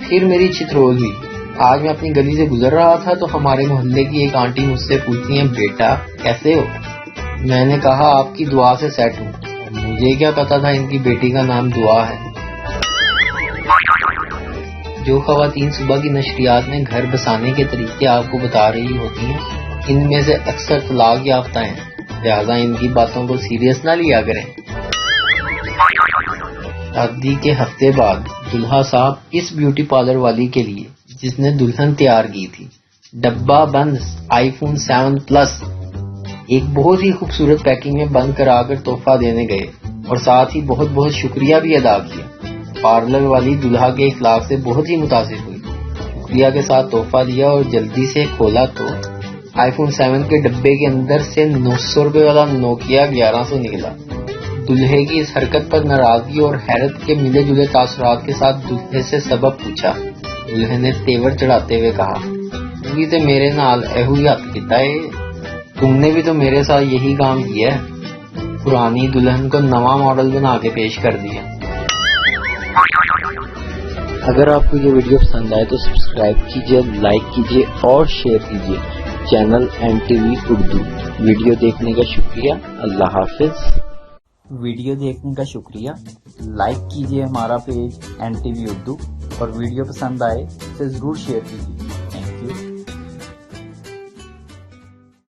پھر میری چترول ہوئی۔ آج میں اپنی گلی سے گزر رہا تھا تو ہمارے محلے کی ایک آنٹی مجھ سے پوچھتی ہیں بیٹا کیسے ہو؟ میں نے کہا آپ کی دعا سے سیٹ ہوں۔ مجھے کیا پتا تھا ان کی بیٹی کا نام دعا ہے۔ جو خواتین صبح کی نشریات میں گھر بسانے کے طریقے آپ کو بتا رہی ہوتی ہیں ان میں سے اکثر طلاق یافتہ ہیں، لہذا ان کی باتوں کو سیریس نہ لیا کریں۔ شادی کے ہفتے بعد دلہا صاحب اس بیوٹی پارلر والی کے لیے جس نے دلہن تیار کی تھی ڈبہ بند آئی فون 7 پلس ایک بہت ہی خوبصورت پیکنگ میں بند کرا کر تحفہ دینے گئے اور ساتھ ہی بہت بہت شکریہ بھی ادا کیا۔ پارلر والی دلہا کے اخلاق سے بہت ہی متاثر ہوئی، شکریہ کے ساتھ تحفہ دیا اور جلدی سے کھولا تو آئی فون 7 کے ڈبے کے اندر سے 900 روپے والا نوکیا 1100 نکلا۔ دلہے کی اس حرکت پر ناراضگی اور حیرت کے ملے جلے تاثرات کے ساتھ دلہے سے سبب پوچھا۔ دلہے نے تیور چڑھاتے ہوئے کہا تم بھی تو میرے نال ایہو ہی ہاتھ کیتا ہے، تم نے بھی تو میرے ساتھ یہی کام کیا ہے۔ پرانی دلہن کو نواں ماڈل بنا کے پیش کر دیا۔ اگر آپ کو یہ ویڈیو پسند آئے تو سبسکرائب کیجئے، لائک کیجئے اور شیئر کیجئے چینل NTV اردو۔ ویڈیو دیکھنے کا شکریہ، اللہ حافظ۔ ویڈیو دیکھنے کا شکریہ، لائک کیجئے ہمارا پیج NTV اردو اور ویڈیو پسند آئے اسے ضرور شیئر کیجئے۔